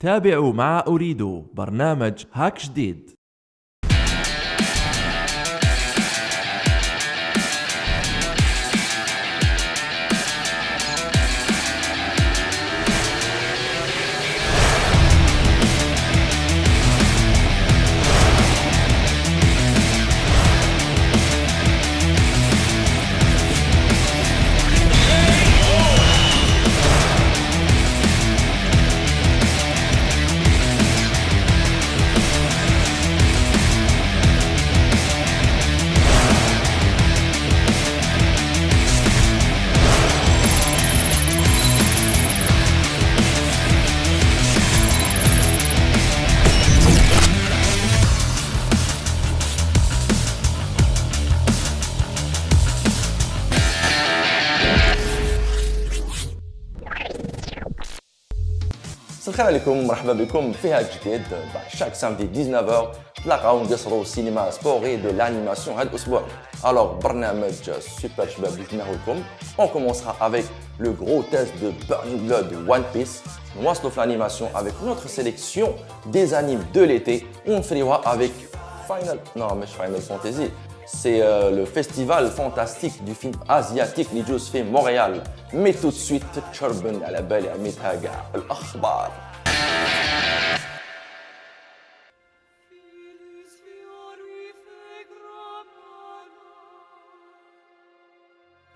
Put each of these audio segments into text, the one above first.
تابعوا مع أريد برنامج هاك جديد. الخير عليكم مرحبا بكم في هاك جديد. chaque samedi 19h تلاقاو نقصروا السينما سبوري دو l'animation هذا الاسبوع. Alors برنامج سوبر شباب اللي جبناه لكم. On commencera avec le gros test de Burning Blood One Piece. نواصلوا في l'animation avec notre sélection des animes de l'été. On fera avec Final Fantasy. C'est le festival fantastique du film asiatique اللي يجوز في مونريال. Mais tout de suite تشربن على بالي عميتها كاع الأخبار.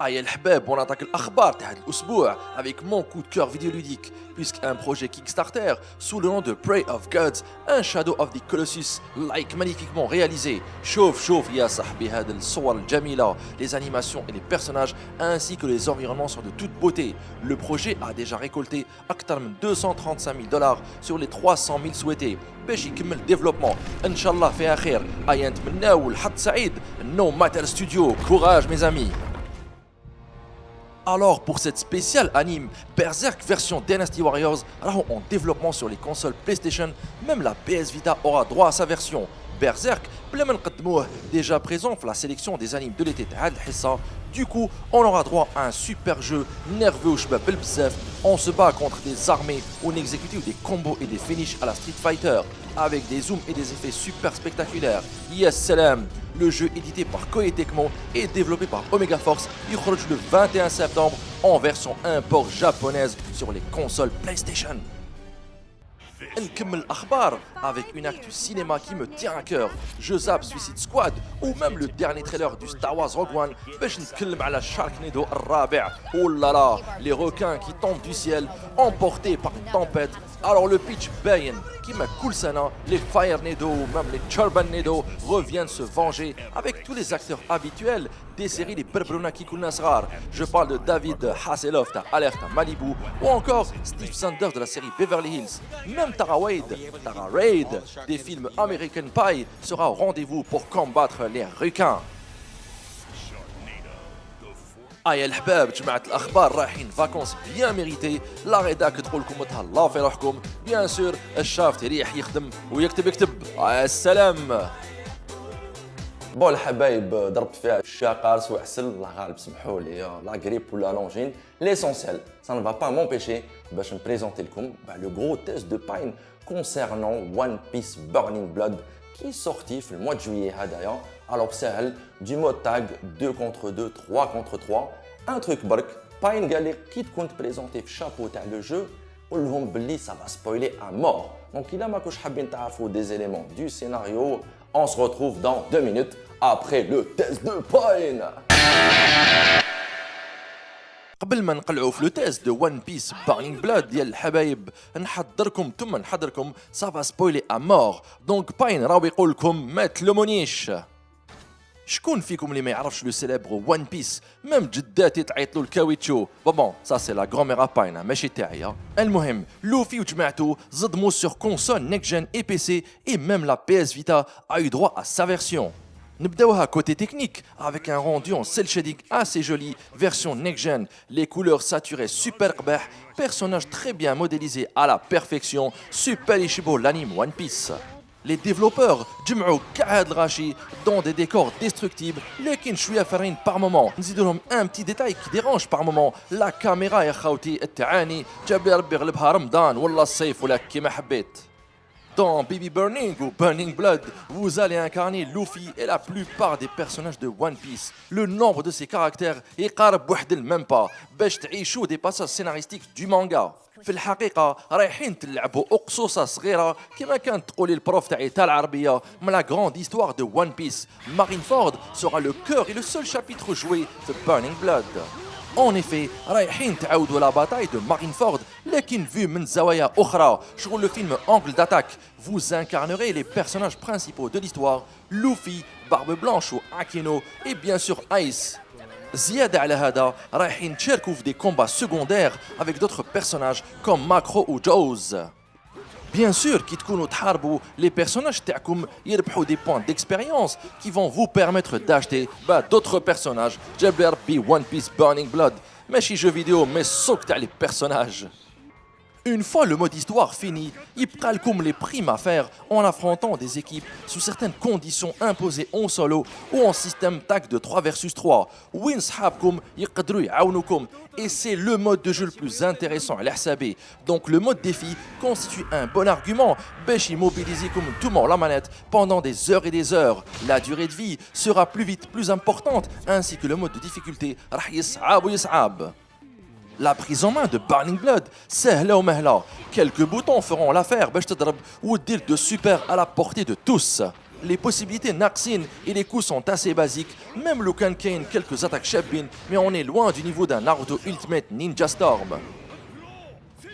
Aïe el Habeb, on attaque l'akhbar de l'usboua avec mon coup de cœur vidéoludique, puisqu'un projet Kickstarter sous le nom de Prey of Gods, un Shadow of the Colossus, magnifiquement réalisé. Chauffe, ya sahbi had al-sawar al-jamila, les animations et les personnages, ainsi que les environnements sont de toute beauté. Le projet a déjà récolté aktar min $235,000 sur les 300 000 souhaités. باش يكمل développement. ان شاء الله فيها خير. اي نتمناو الحظ سعيد. No Matter Studio, courage mes amis. Alors pour cette spéciale anime, Berserk version Dynasty Warriors sera en développement sur les consoles PlayStation, même la PS Vita aura droit à sa version. Berserk, déjà présent dans la sélection des animes de l'été de Hissa. Du coup, on aura droit à un super jeu nerveux au shbab el bzaf. On se bat contre des armées, on exécute des combos et des finishes à la Street Fighter, avec des zooms et des effets super spectaculaires. Yes salam. Le jeu édité par Koei Tecmo et développé par Omega Force, il sort le 21 septembre en version import japonaise sur les consoles PlayStation. نكمل الأخبار avec une actu cinéma qui me tient à cœur. Je zappe Suicide Squad ou même le dernier trailer du Star Wars Rogue One باش نتكلم على Sharknado الرابع. Oh là là, les requins qui tombent du ciel emportés par une tempête. Alors le pitch bayen qui m'a cool sana, les Firenado ou même les Charbannado reviennent se venger avec tous les acteurs habituels des séries des Berbruna Kikuna Srar. Je parle de David Hasselhoff à Alerte à Malibu ou encore Steve Sanders de la série Beverly Hills. Même Tara Reid des films American Pie sera au rendez-vous pour combattre les requins. Aïe الحباب جماعة الأخبار رايحين فاكونس بيان ميريتي لا غيداك تقولكم تهلاو في روحكم بيان سور الشاف تريح يخدم ويكتب يكتب السلام. بون الحبايب ضربت فيها الشاقار سواء عسل الله غالب سمحوا لي لا غريب ولا لونجين ليسونسيال ça ne va pas m'empêcher باش نبريزونتي لكم le gros test de Pine concernant One Piece Burning Blood qui est sorti le mois de juillet هدايا. Alors سهل du mode tag 2 contre 2 3 contre 3 un truc برك Pine قال لي كي تكون تبريزونتي في الشابو تاع لو جو قول لهم بلي ça va spoiler à mort. Donc إلا ما كوش حابين تعرفوا des éléments du scénario, on se retrouve dans 2 minutes après le test de Pine. قبل ما نقلعوا في لو تيست دو وان بيس بارنينغ بلاد ديال الحبايب نحضركم سافا سبويلي ا مور. دونك باين راهو يقول لكم ما تلومونيش. شكون فيكم اللي ما يعرفش لو سيليبر وان بيس؟ ميم جداتي تعيط له الكاويتشو. بون سا سي لا غرومير باين ماشي تاعي. المهم لوفي وجماعته صدموا سور كونسول نيك جين اي بي سي اي ميم لا بي اس فيتا a eu droit à sa version. نبداوها côté technique avec un rendu en cel shading assez joli, version next-gen, les couleurs saturées super قباح, personnages très bien modélisés à la perfection, super يشبهوا l'anime One Piece. Les développeurs جمعوا كاع هاد الغاشي dans des décors destructibles لكن شويه فارين par moment. نزيدوا لهم un petit détail qui dérange par moment. La caméra يا خوتي التعاني جاب لي ربي يغلبها رمضان ولا الصيف ولا كيما حبيت. Dans Baby Burning ou Burning Blood, vous allez incarner Luffy et la plupart des personnages de One Piece. Le nombre de ces caractères يقارب واحد même pas باش تعيشوا des passages scénaristiques du manga. في الحقيقة رايحين تلعبوا أقصوصة صغيرة كما كانت تقولي البروف تاعي تاع العربية من la grande histoire de One Piece. Marineford sera le cœur et le seul chapitre joué de Burning Blood. En effet, رايحين تعاودوا la bataille de Marineford لكن vu من زوايا أخرى. شغل le film Angle d'attaque, vous incarnerez les personnages principaux de l'histoire, Luffy, Barbe Blanche ou Akino et bien sûr Ice. زيادة على هذا رايحين تشاركوا في des combats secondaires avec d'autres personnages comme Macro ou Jaws. Bien sûr, qui تكونوا تحاربوا, les personnages تاعكم يربحوا des points d'expérience qui vont vous permettre d'acheter d'autres personnages. جاب لي ربي One Piece Burning Blood, ماشي jeu vidéo mais سوق تاع les personnages. Une fois le mode histoire fini, يبقى لكم les primes à faire en affrontant des équipes sous certaines conditions imposées en solo ou en système tag de 3 versus 3. وين صحابكم يقدروا يعاونوكم. Et c'est le mode de jeu le plus intéressant à l'HSAB. Donc le mode défi constitue un bon argument باش immobiliser comme tout le monde la manette pendant des heures et des heures. La durée de vie sera plus vite plus importante ainsi que le mode de difficulté راح يصعب ويصعب. La prise en main de Burning Blood, سهلة ومهلة. Quelques boutons feront l'affaire باش تضرب وتدير de super à la portée de tous. Les possibilités ناقصين et les coups sont assez basiques. Même لو كان كاين quelques attaques شابين, mais on est loin du niveau d'un Naruto Ultimate Ninja Storm.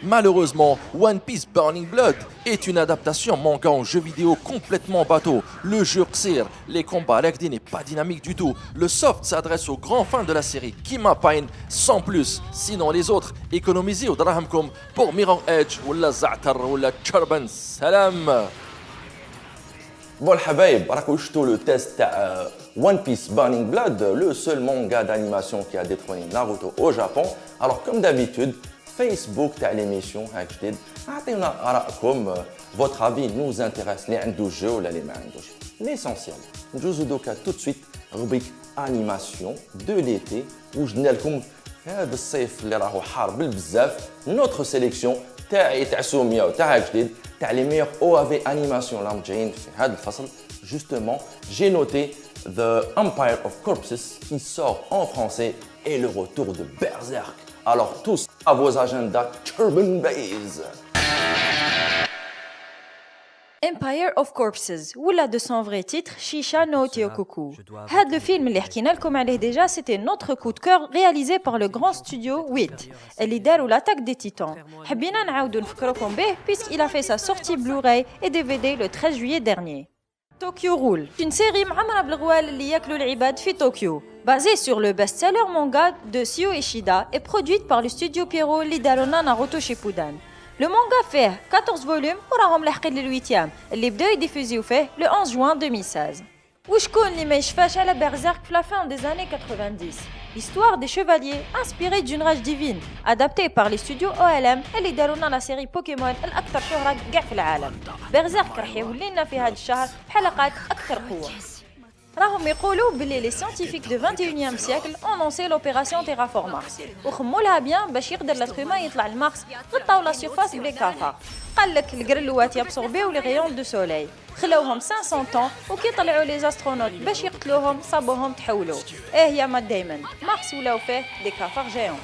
Malheureusement, One Piece Burning Blood est une adaptation manga en jeu vidéo complètement bateau. Le jeu qsir, les combats Legdi n'est pas dynamique du tout. Le soft s'adresse aux grands fans de la série Kima Pine sans plus. Sinon les autres, économisez au drahamkom pour Mirror Edge ou la Za'tar ou la Turban. Salam. Bon الحبايب راكم شفتوا le test تاع One Piece Burning Blood, le seul manga d'animation qui a détrôné Naruto au Japon. Alors comme d'habitude, Facebook تاع l'émission هاك جديد عطيونا آراءكم. Votre avis nous intéresse, اللي عنده جو ولا اللي ما عندوش. L'essentiel. نجوزو دوكا tout de suite rubrique animation de l'été وجدنا لكم هذا الصيف اللي راهو حار بالبزاف notre sélection تاعي تاع سوميا وتاع هاك جديد تاع les meilleurs OAV animation راهم جايين في هذا الفصل. Justement, j'ai noté The Empire of Corpses qui sort en français et le retour de Berserk. Alors tous à vos agendas Turban Base. Empire of Corpses ولا de son vrai titre Shisha no Tyokoku. هذا le film اللي حكينا لكم عليه déjà, c'était notre coup de cœur réalisé par le grand studio 8 اللي داروا l'attaque des titans. حبينا نعاودوا نفكركم به puisqu'il a fait sa sortie Blu-ray et DVD le 13 juillet dernier. Tokyo Rule, une série معمرة بالغوال اللي ياكلوا العباد في طوكيو, basée sur le best-seller manga de Sio Ishida et produite par le studio Pierrot اللي داروا لنا Naruto Shippuden. Le manga fait 14 volumes وراهم لاحقين لل8e اللي بداو يديفوزيو فيه le 11 juin 2016. وشكون اللي ما يشفاش على Berserk في la fin des années 90. L'histoire des chevaliers inspirée d'une rage divine, adaptée par les studios OLM اللي داروا لنا la série Pokémon الأكثر شهرة كاع في العالم. Berserk راح يولي لنا في هذا الشهر بحلقات أكثر قوة. راهم يقولوا بلي les scientifiques de 21e siècle ont lancé l'opération Terraform Mars وخموا لها بيان باش يقدر l'être humain يطلع لمارس غطاو لا سيرفاس بلي كافار. قال لك القرلوات يابسوربيو لي غيون دو سوليل, خلوهم 500 طون وكي طلعوا لي زاسترونوت باش يقتلوهم صابوهم تحولوا. يا مات دايمون مارس ولاو فيه دي كافار جيون.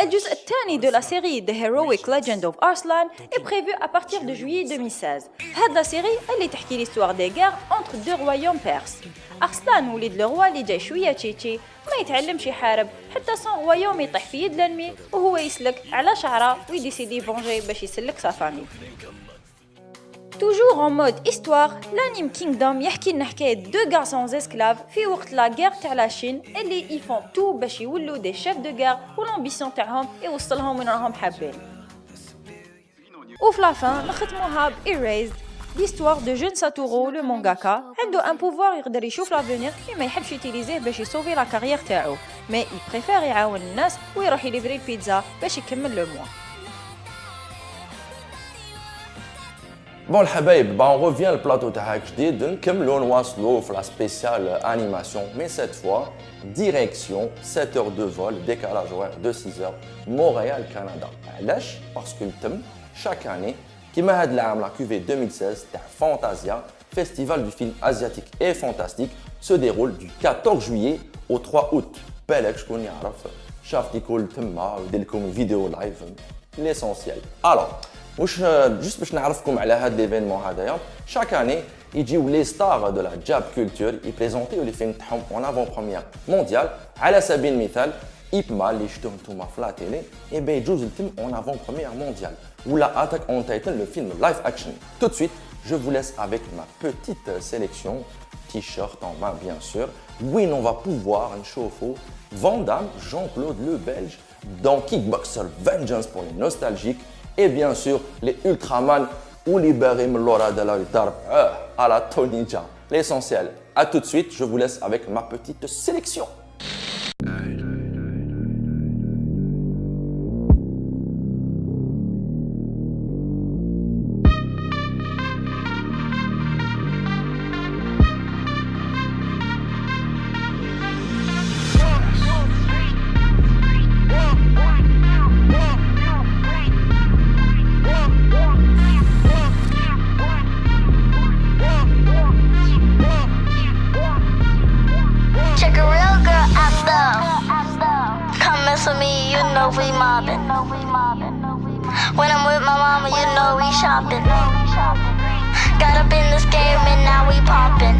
الجزء الثاني de la série The Heroic Legend of Arslan est prévu à partir de juillet 2016. هذا série اللي تحكي l'histoire des guerres entre deux royaumes perses. أرسلان وليد الروا اللي جاي شوية تشيتشي ما يتعلمش يحارب حتى son royaume يطيح في يد l'ennemi وهو يسلك على شعره ويديسيدي فونجي باش يسلك sa famille. Toujours en mode histoire, l'anime Kingdom يحكي لنا حكاية deux garçons esclaves في وقت la guerre تاع لا شين اللي ils font tout باش يولوا des chefs de guerre والامبيسيون تاعهم يوصلهم وين راهم حابين. وفي لا فان نختموها ب Erased, l'histoire de Jun Satoru le mangaka عنده un pouvoir يقدر يشوف l'avenir mais ما يحبش يوتيليزيه باش يسوفي لا كارير تاعو, mais il préfère يعاون الناس ويروح يليفري البيتزا باش يكمل لو موا. Bon الحبايب, on revient au plateau تاعك جديد نكملوا نواصلوا في la spéciale animation, mais cette fois direction 7 heures de vol, décalage horaire de 6 heures, Montréal, Canada. علاش؟ Parce que تم chaque année كيما هاد العام la QV 2016 تاع Fantasia, festival du film asiatique et fantastique, se déroule du 14 juillet au 3 août. بالك شكون يعرف شاف ديكول تما ودير لكم فيديو لايف l'essentiel. Alors, juste باش نعرفكم على هذا l'événement هذايا, chaque année يجيو les stars de la Jap culture يبريزونتيو لي فيلم تاعهم en avant-première mondiale. على سبيل المثال إبما اللي شفتوه نتوما في لا تيلي يبي يجوز الفيلم en avant-première mondiale ولا Attack on Titan le film live action. Tout de suite, je vous laisse avec ma petite sélection, t-shirt en main bien sûr. Oui, on va pouvoir un chauffe-eau Van Damme, Jean-Claude le Belge dans Kickboxer Vengeance pour les nostalgiques et bien sûr les Ultraman ou les Barim Laura de la Darb à la Tony Jaa. L'essentiel, à tout de suite, je vous laisse avec ma petite sélection. When I'm with my mama, you know we shopping. Got up in this game and now we popping.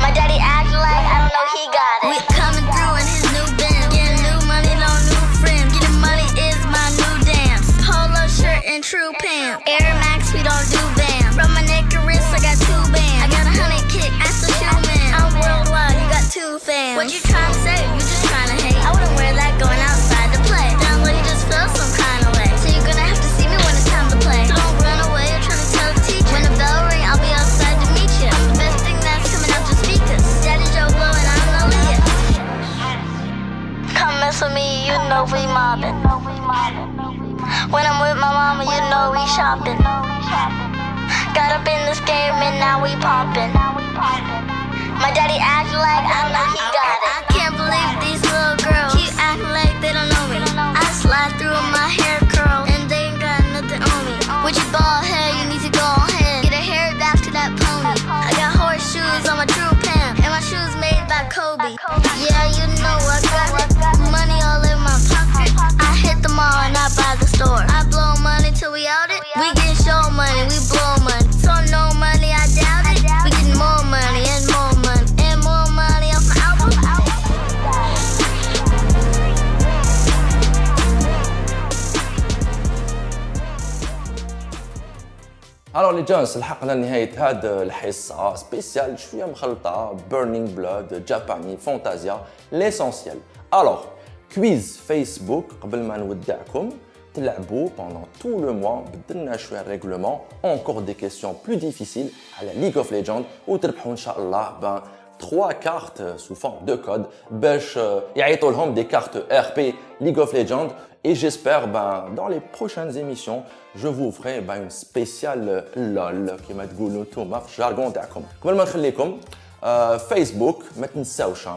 My daddy acting like I don't know he got it. We coming through in his new Benz, getting new money, no new friends. Getting money is my new dance. Polo shirt and true pants. Air Max, we don't do bands. From my neck and wrist, I got 2 bands. I got 100 kick, ask the shoe man. I'm worldwide, you got 2 fans. What you trying to say? You just trying to hate. I wouldn't wear that going outside to play. Down low, you just feel some kind of way. So you're gonna have to see me when it's time to play. So don't run away, you're trying to tell the teacher. When the bell ring, I'll be outside to meet you. I'm the best thing that's coming out your speakers. Daddy Joe Blow and I'm the Leah. Come mess with me, you know we mobbing. When I'm with my mama, you know we shopping. Got up in this game and now we popping. My daddy acting like I know he got it. I can't believe these little girls keep acting like they don't know me. I slide through with my hair curl and they ain't got nothing on me. With your bald head, you need to go ahead. Get a hair back to that pony. I got horseshoes on my true pants and my shoes made by Kobe. Yeah, you know I got it. Money all in my pocket. I hit the mall and I buy the store. I blow money till we out it. We get show money, we blow money. So no money, I doubt it. We get more money and more money and more money off my album. Alors les gens, لحقنا لنهاية هذه الحصة سبيسيال شوية مخلطة Burning Blood, Japani, Fantasia, l'essentiel. Alors, quiz Facebook قبل ما نودعكم تلعبوا pendant tout le mois بدلنا شوية règlement, encore des questions plus difficiles على League of Legends وتربحوا إن شاء الله 3 cartes sous forme de code باش يعيطوا لهم des cartes RP League of Legends. Et j'espère, dans les prochaines émissions, je vous ferai une spéciale LOL qui m'a dit نتوما في الجارغون تاعكم. قبل ما نخليكم فيسبوك ما تنساوش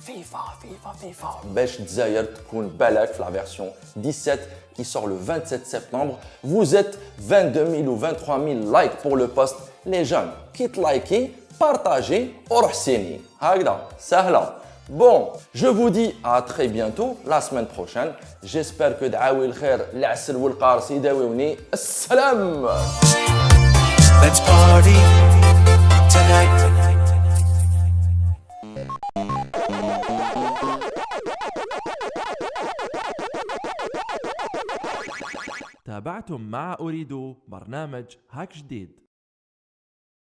FIFA باش الجزائر تكون بالك في la version 17 qui sort le 27 septembre. Vous êtes 22 000 ou 23 000 likes pour le post. Les jeunes, qui likez, partagez, ورحسيني. هكذا سهلة. Bon, je vous dis à très bientôt la semaine prochaine. J'espère que دعاوي الخير العسل والقارص يداويوني. السلام. Let's party tonight. تابعتم مع أريد برنامج هاك جديد.